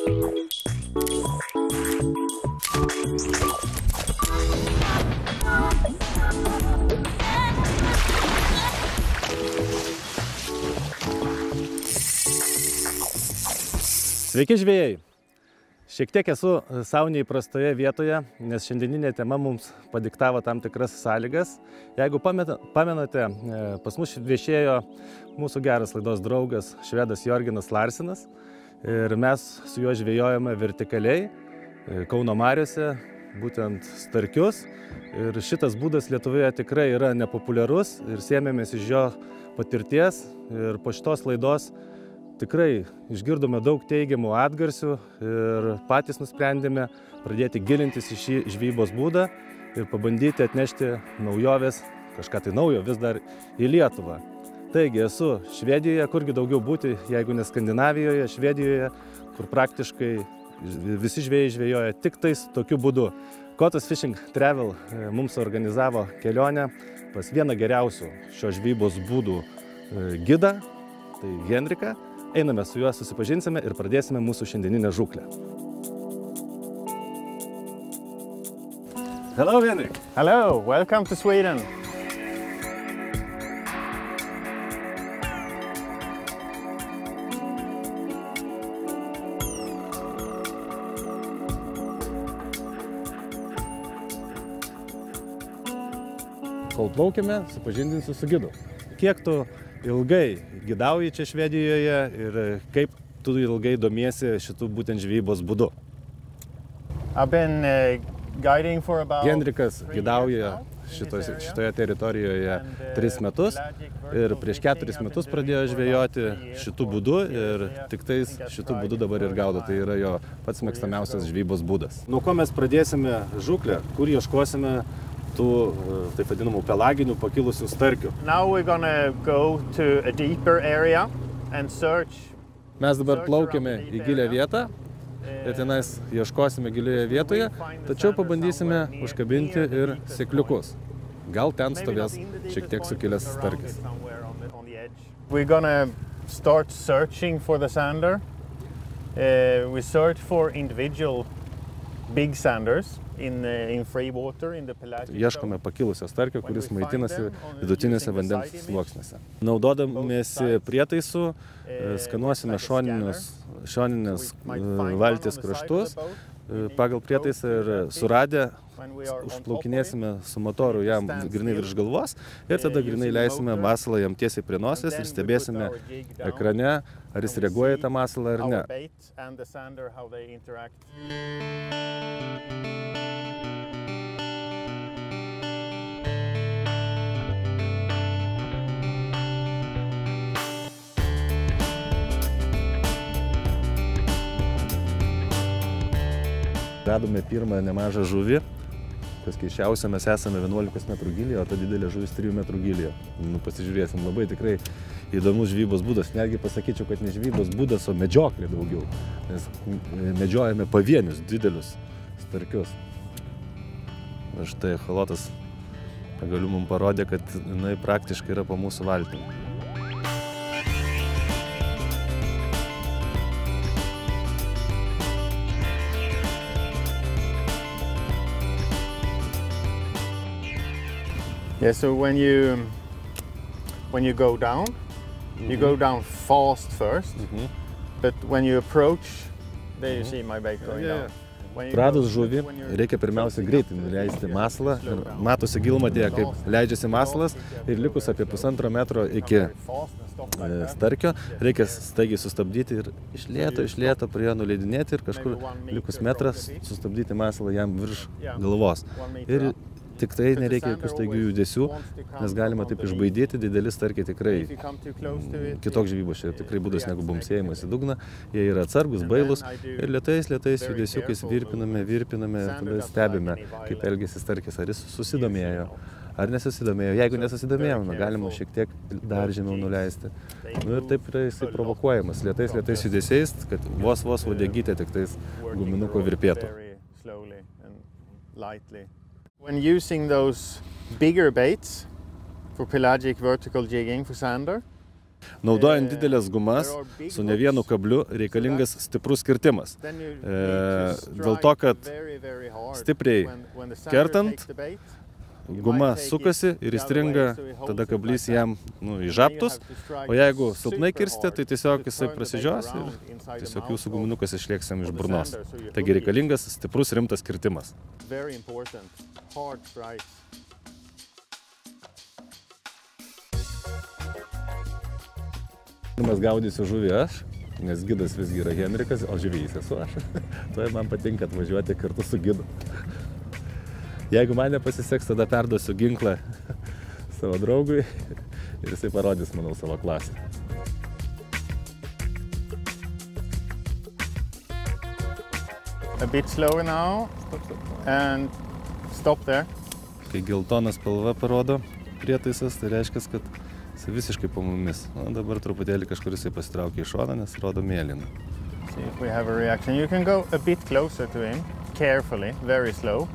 Sveiki žvejai! Šiek tiek esu sau neįprastoje vietoje, nes šiandieninė tema mums padiktavo tam tikras sąlygas. Jeigu pamenate, pas mus viešėjo mūsų geras laidos draugas švedas Jorgenas Larsenas ir mes su juo žvejojame vertikaliai Kauno mariose, būtent starkius. Ir šitas būdas Lietuvoje tikrai yra nepopuliarus ir sėmėmės iš jo patirties ir po šitos laidos tikrai išgirdome daug teigiamų atgarsių ir patys nusprendėme pradėti gilintis į šį žvejybos būdą ir pabandyti atnešti naujoves, kažką tai naujo vis dar į Lietuvą. Taigi esu Švedijoje, kurgi daugiau būti, jeigu ne Skandinavijoje, Švedijoje, kur praktiškai visi žvejai žvejoja tik tais tokiu būdu. Kotas Fishing Travel mums organizavo kelionę pas vieną geriausių šio žvejybos būdų gidą, tai Henriką. Einame su juo, susipažinsime ir pradėsime mūsų šiandieninę žūklę. Hello, Henrik! Hello, welcome to Sweden! Kol plaukėme, supažindinsiu su gidu. Kiek tu ilgai gidauji čia Švedijoje ir kaip tu ilgai domiesi šitų būtent žvejybos būdu? Henrikas gidauja šitoje teritorijoje 3 metus ir prieš 4 metus pradėjo žvejoti šitų būdu ir tik tais šitų būdu dabar ir gaudo. Tai yra jo pats mėgstamiausias žvejybos būdas. Nuo ko mes pradėsime žūklę, kur ieškosime tų, taip vadinamų, pelaginių pakilusių starkių. Mes dabar plaukiame į gilią vietą ir tenais ieškosime gilioje vietoje, tačiau pabandysime užkabinti ir sėkliukus. Gal ten stovės šiek tiek sukilęs starkis. We're gonna start searching for the sander. We search for individual big sanders. Ieškome pakilusio starkio, kuris maitinasi vidutinėse vandens sluoksniuose. Naudodamiesi prietaisu, skanuosime šoninės valties kraštus pagal prietaisą ir suradę užplaukinėsime su motoru jam grinai virš galvos ir tada grinai leisime masalą jam tiesiai prie nosies ir stebėsime ekrane, ar jis reaguoja į tą masalą ar ne. Radome pirmą nemažą žuvį, kas keisčiausia, mes esame 11 metrų gylyje, o ta didelė žuvis 3 metrų gylyje. Pasižiūrėsim, labai tikrai įdomus žvejybos būdas. Netgi pasakyčiau, kad ne žvejybos būdas, o medžioklė daugiau. Nes medžiojame pavienius didelius starkius. Štai echolotas pagaliau mums parodė, kad jinai praktiškai yra po mūsų valtim. Yeah, so when you go down, you go down fast first, but when you approach, there you see my bait going down. Pradus žuvį reikia pirmiausia greitai nuleisti masalą ir matosi gilumotėje, kaip leidžiasi masalas ir likus apie 1,5 metro iki starkio reikia staigiai sustabdyti ir iš lėto prie jo nuleidinėti ir kažkur likus metras sustabdyti masalą jam virš galvos. Ir tik tai nereikia jokių staigių judesių, nes galima taip išbaidyti, dideli starkiai tikrai kitoks žvejybos, čia tikrai būdas negu bumbsėjimas į dugną, jie yra atsargus, bailūs ir lėtais judesiukais virpiname ir tada stebime, kaip elgėsi starkis, ar jis susidomėjo, ar nesusidomėjo. Jeigu nesusidomėjo, galima šiek tiek dar žemiau nuleisti. Ir taip yra jisai provokuojamas, lėtais judesiais, kad vos uodegytė tik tais guminuko virpėtų. When using those bigger baits for pelagic vertical jigging for sander, Naudojant didelės gumas su ne vienu kabliu reikalingas stiprus kirtimas. Dėl to, kad stipriai kertant, guma sukasi ir įstringa, tada kablys jam į žabtus, o jeigu silpnai kirsti, tai tiesiog jisai prasižios ir tiesiog jūsų guminukas išlieks jam iš burnos. Taigi reikalingas stiprus rimtas kirtimas. Pirmas gaudysiu žuvį aš, nes gidas visgi yra Henrikas, o žvejys esu aš. Tuo man patinka atvažiuoti kartu su gidu. Jeigu man nepasiseks, tada perduosiu ginklą savo draugui ir jisai parodys, manau, savo klasę. A bit slower now and stop there. Kai geltona spalva parodo prietaisas, tai reiškia, kad jis visiškai po mumis. O dabar truputėlį kažkur jisai pasitraukia į šoną, nes rodo mėlyną. See if we have a reaction. You can go a bit closer to him, carefully, very slow.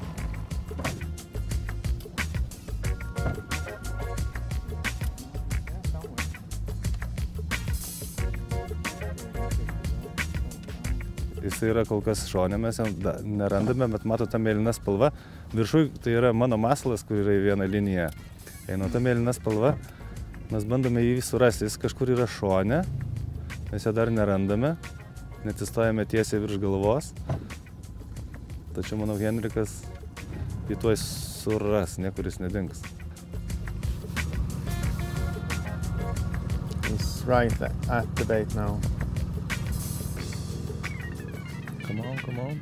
Jisai yra kol kas šone, mes jau nerandame, bet matote tą mėlyną spalvą. Viršui tai yra mano masalas, kur yra į vieną liniją. Eina ta mėlyna spalva, mes bandome jį surasti, jis kažkur yra šone, mes jo dar nerandame, neatsistojame tiesiai virš galvos. Tačiau, manau, Henrikas jį tuoj suras, niekur jis nedings. He's right at the bait now. Come on.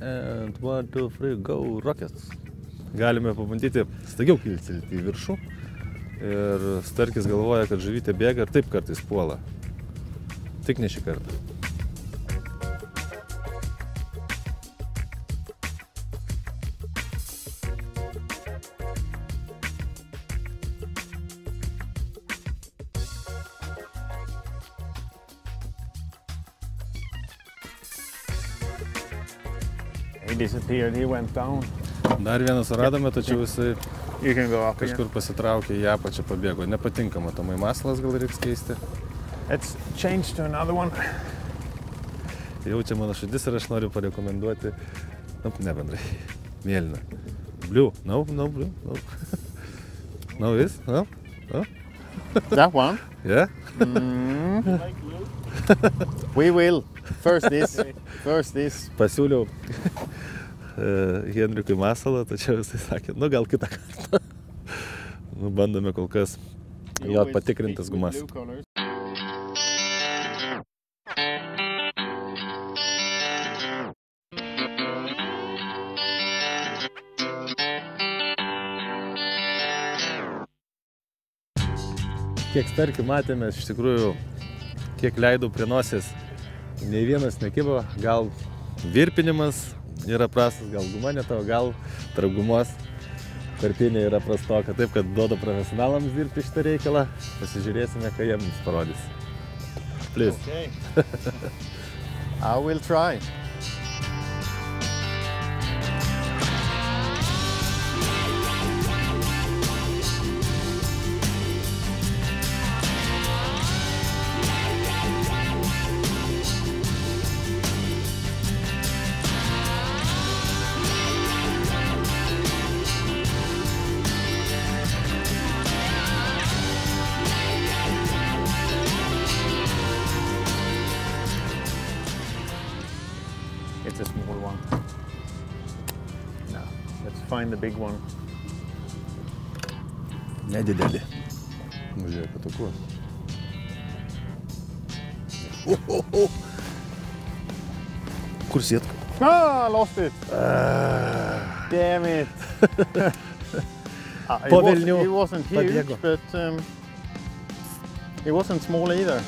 And 1, 2, 3, go, rockets. Galime pabandyti staigiau kilstelti į viršų. Ir starkis galvoja, kad žuvytė bėga ir taip kartais puola. Tik ne šį kartą. He disappeared, he went down. Dar vieną suradome, tačiau jisai You can go up kažkur pasitraukė į apačią, pabėgo. Nepatinka matomai masalas, gal reiks keisti. Let's change to another one. Jaučia mano širdis ir aš noriu parekomenduoti, ne bendrai, mėlyną. Blue, no blue, no. No this, no. That one? Yeah? We will. First this. Pasiūliau Henrikui masalą, tačiau jisai sakė, gal kitą kartą. Bandome kol kas jo patikrintas gumas. Kiek starkių matėme, iš tikrųjų, kiek leidau prie nosies, nei vienas nekibo, gal virpinimas yra prastas, gal guma ne tavo, gal tarp gumos tarpinė yra prastoka, taip kad duoda profesionalams dirbti šitą reikalą, pasižiūrėsime, ką jie mums parodys. Please. Okay. I will try. It's a small one. No, let's find the big one. Nedidelį. Žiūrėk, patoku. Kur sietka? Ah, I lost it. Damn it. It wasn't huge, but it wasn't small either.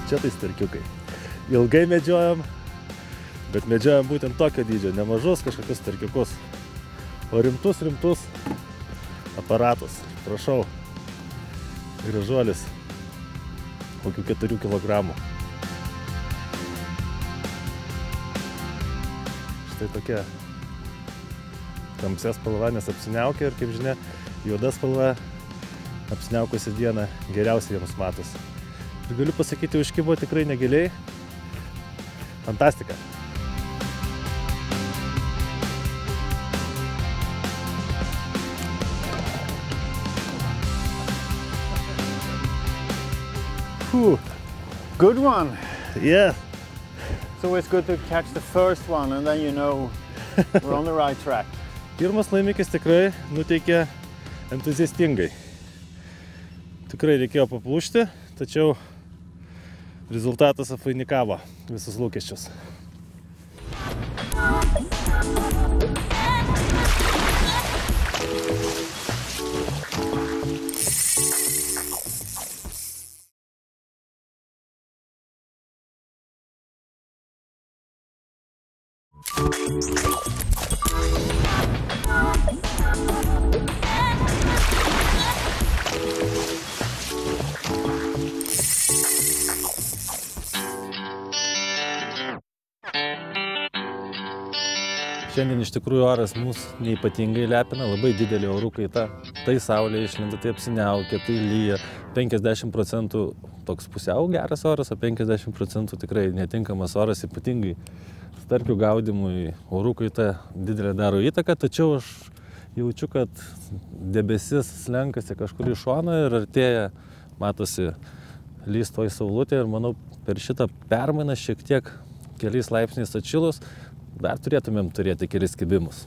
čia tai starkiukai. Ilgai medžiojam, bet medžiojam būtent tokio dydžio, nemažus kažkokius starkiukus, o rimtus aparatus. Prašau, gražuolis, kokių 4 kilogramų. Štai tokia tamsia spalva, nes apsiniaukia ir, kaip žinia, juoda spalva apsiniaukusi dieną geriausiai jiems matosi. Ir galiu pasakyti, užkibo tikrai negiliai. Fantastika. Good one. Yeah. It's always good to catch the first one and then you know we're on the right track. Pirmas laimikis tikrai nuteikė entuziastingai. Tikrai reikėjo paplušti, tačiau rezultatas apvainikavo visus lūkesčius. Šiandien iš tikrųjų oras mūsų neypatingai lepina, labai didelė orų kaita. Tai saulė išlenda, tai apsiniaukia, tai lyja. 50% toks pusiau geras oras, o 50% tikrai netinkamas oras, ypatingai starkių gaudymui. Orų kaita didelė daro įtaką, tačiau aš jaučiu, kad debesis slenkasi kažkur į šoną ir artėja, matosi, lys toj saulutė ir manau per šitą permainą šiek tiek keliais laipsniais atšilus dar turėtumėm turėti kelis kibimus.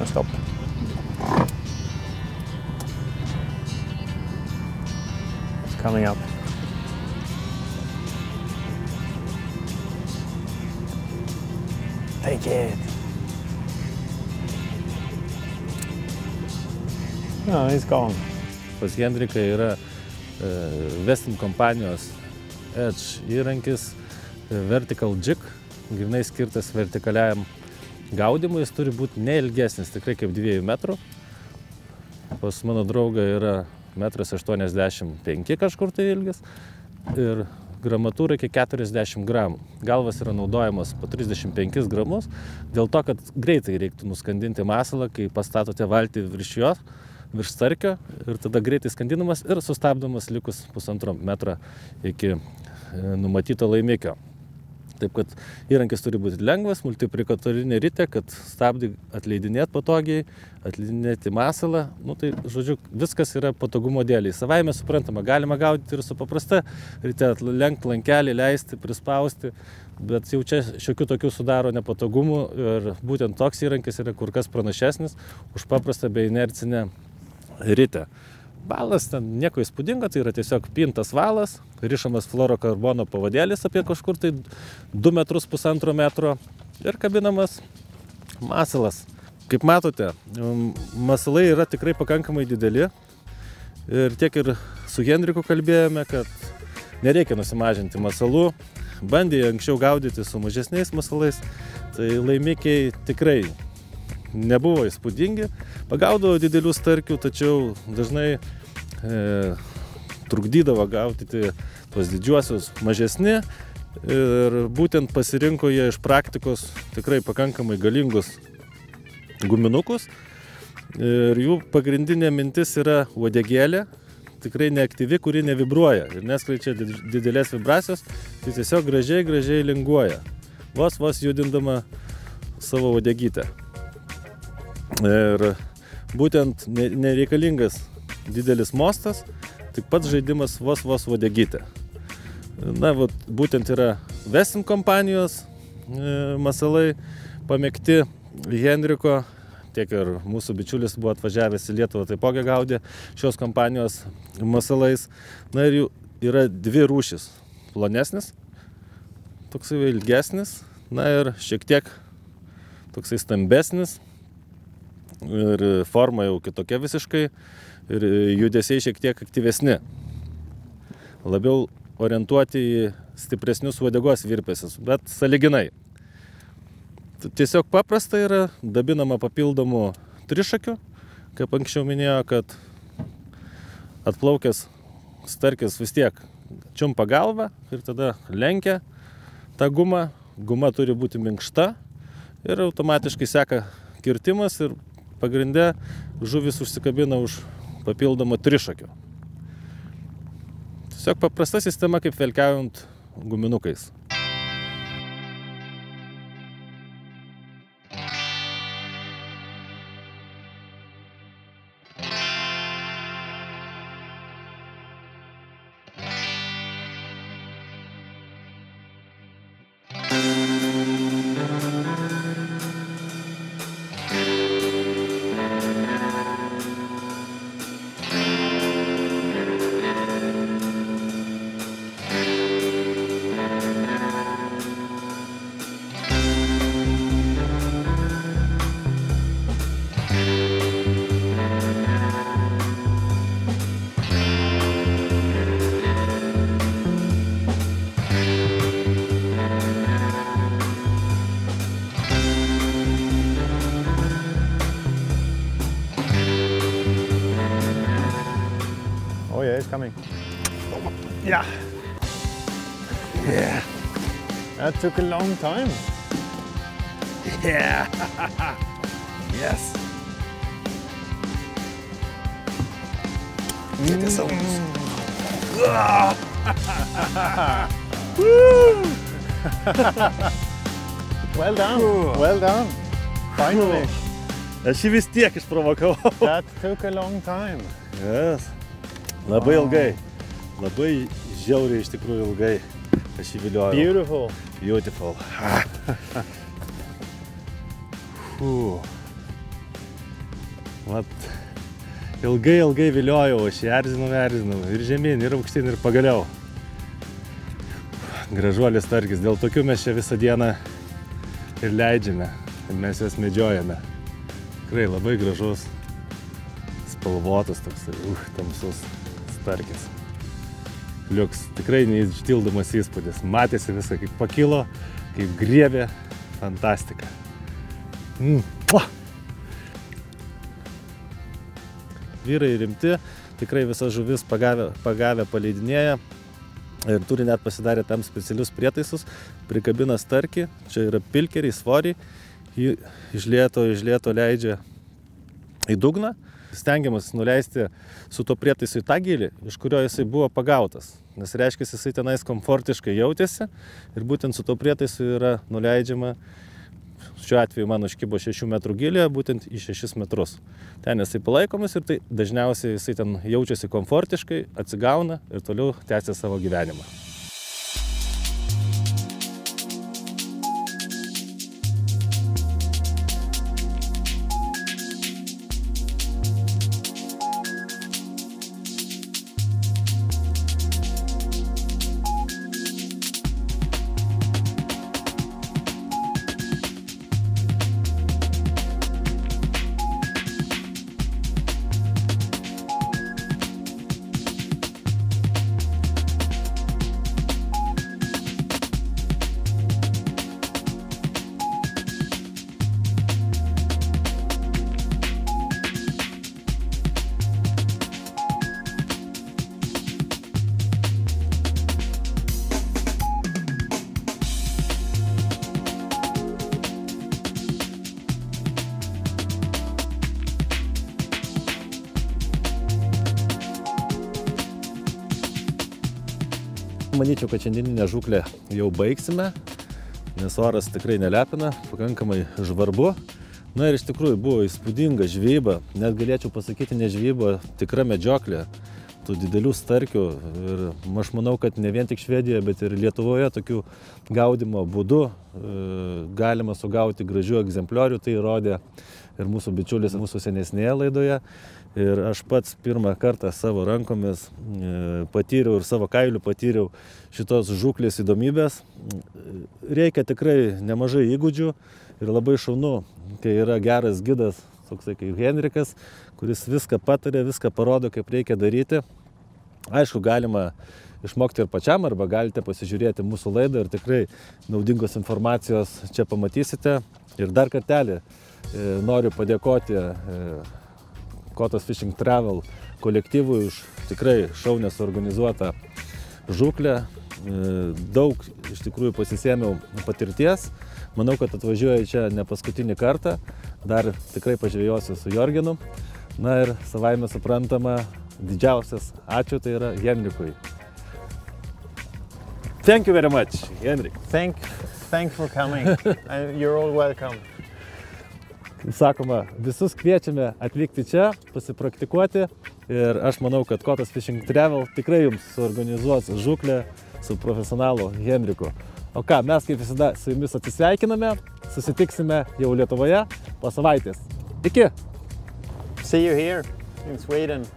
Stop. It's coming up. Take it. No, he's gone. Pas Hendriką yra Westin kompanijos Edge įrankis Vertical Jig, grynai skirtas vertikaliajam gaudymui. Jis turi būti neilgesnis, tikrai kaip 2 metrų. Pas mano draugą yra 1,85 m kažkur tai ilgis ir gramatūra iki 40 gramų. Galvas yra naudojamas po 35 gramus, dėl to, kad greitai reiktų nuskandinti masalą, kai pastatote valtį virš jo, virš starkio ir tada greitai skandinamas ir sustabdomas likus 1,5 metro iki numatyto laimikio. Taip, kad įrankis turi būti lengvas, multiplikatorinė ritė, kad stabdį atleidinėti patogiai, atleidinėti masalą. Nu, tai, žodžiu, viskas yra patogumo dėliai. Savaime suprantama, galima gaudyti ir su paprasta ritė, lenkti lankelį, leisti, prispausti, bet jau čia šiokių tokių sudaro nepatogumų ir būtent toks įrankis yra kur kas pranašesnis už paprastą bei inercinę ritę. Valas ten nieko įspūdingo, tai yra tiesiog pintas valas, rišamas fluorokarbono pavadėlis apie kažkur tai 2,5 metro ir kabinamas masalas. Kaip matote, masalai yra tikrai pakankamai dideli Ir tiek ir su Henriku kalbėjome, kad nereikia nusimažinti masalų. Bandė anksčiau gaudyti su mažesniais masalais, tai laimikiai tikrai nebuvo įspūdingi. Pagaudavo didelių starkių, tačiau dažnai trukdydavo gaudyti tuos didžiuosius mažesni. Ir būtent pasirinko jie iš praktikos tikrai pakankamai galingus guminukus. Ir jų pagrindinė mintis yra uodegėlė, tikrai neaktyvi, kuri nevibruoja ir neskleidžia didelės vibracijos, tai tiesiog gražiai linguoja, vos judindama savo uodegytę. Ir būtent nereikalingas didelis mostas, tik pats žaidimas vos uodegytę. Na, būtent yra Westin kompanijos masalai pamėgti Henriko. Tiek ir mūsų bičiulis buvo atvažiavęs į Lietuvą, taipogi gaudė šios kompanijos masalais. Na ir jų yra dvi rūšis. Plonesnis, toksai ilgesnis, na ir šiek tiek toksai stambesnis. Ir forma jau kitokia visiškai. Ir judesiai šiek tiek aktyvesni. Labiau orientuoti į stipresnius uodegos virpesius, bet sąlyginai. Tiesiog paprasta yra, dabinama papildomų trišakių, kaip anksčiau minėjo, kad atplaukęs starkis vis tiek čiumpa galvą ir tada lenkia tą gumą. Guma turi būti minkšta ir automatiškai seka kirtimas ir pagrinde žuvis užsikabina už papildomą trišakių. Tiesiog paprasta sistema, kaip velkiaujant guminukais. Oh yeah, it's coming. Yeah. Yeah. That took a long time. Yeah. Yes. Get this over. Well done. Well done. Finally. Aš jį vis tiek išprovokavau. That took a long time. Yes. Labai ilgai. Labai žiauriai iš tikrųjų ilgai. Aš jį viliojau. Beautiful. Beautiful. Vat. Ilgai viliojau, aš jį erzinau. Ir žemyn, ir aukštyn, ir pagaliau. Gražuolis starkis. Dėl tokių mes čia visą dieną ir leidžiame. Ir mes juos medžiojame. Tikrai labai gražus, spalvotas toks, tamsus starkis. Liuks, tikrai neišdildomas įspūdis. Matėsi visą, kaip pakilo, kaip griebė. Fantastika. Vyrai rimti, tikrai visas žuvis pagavę paleidinėja. Ir turi net pasidarę tam specialius prietaisus. Prikabina starkį, čia yra pilkeriai, svoriai. Jį iš lėto leidžia į dugną. Stengiamas nuleisti su to prietaisu į tą gylį, iš kurio jisai buvo pagautas. Nes reiškia, jisai tenais komfortiškai jautėsi ir būtent su to prietaisu yra nuleidžiama. Šiuo atveju man užkibo 6 metrų gylį, būtent į 6 metrus. Ten jisai palaikomas ir tai dažniausiai jisai ten jaučiasi komfortiškai, atsigauna ir toliau tęsia savo gyvenimą. manyčiau, kad šiandieninę žūklę jau baigsime, nes oras tikrai nelepina, pakankamai žvarbu. Na ir iš tikrųjų buvo įspūdinga žvejyba, net galėčiau pasakyti ne žvejyba, tikra medžioklė tų didelių starkių. Ir aš manau, kad ne vien tik Švedijoje, bet ir Lietuvoje tokių gaudimo būdų galima sugauti gražių egzempliorių, tai įrodė ir mūsų bičiulis mūsų senesnėje laidoje. Ir aš pats pirmą kartą savo rankomis patyriau ir savo kailiu patyriau šitos žūklės įdomybės. Reikia tikrai nemažai įgūdžių ir labai šaunu, kai yra geras gidas, toksai kaip Henrikas, kuris viską patarė, viską parodo, kaip reikia daryti. Aišku, galima išmokti ir pačiam, arba galite pasižiūrėti mūsų laidą ir tikrai naudingos informacijos čia pamatysite. Ir dar kartelį noriu padėkoti Kotos Fishing Travel kolektyvui už tikrai šaunę suorganizuotą žūklę. Daug iš tikrųjų pasisėmiau patirties. Manau, kad atvažiuoju čia ne paskutinį kartą. Dar tikrai pažvejosiu su Jorgenu. Na ir savaime suprantama, didžiausias ačiū tai yra Henrikui. Thank you very much, Henrik. Thanks for coming. You're all welcome. Kaip sakoma, visus kviečiame atvykti čia, pasipraktikuoti ir aš manau, kad Kotos Fishing Travel tikrai jums suorganizuos žūklę su profesionalu Henriku. O ką, mes kaip visada su jumis atsisveikiname, susitiksime jau Lietuvoje po savaitės. Iki! See you here in Sweden.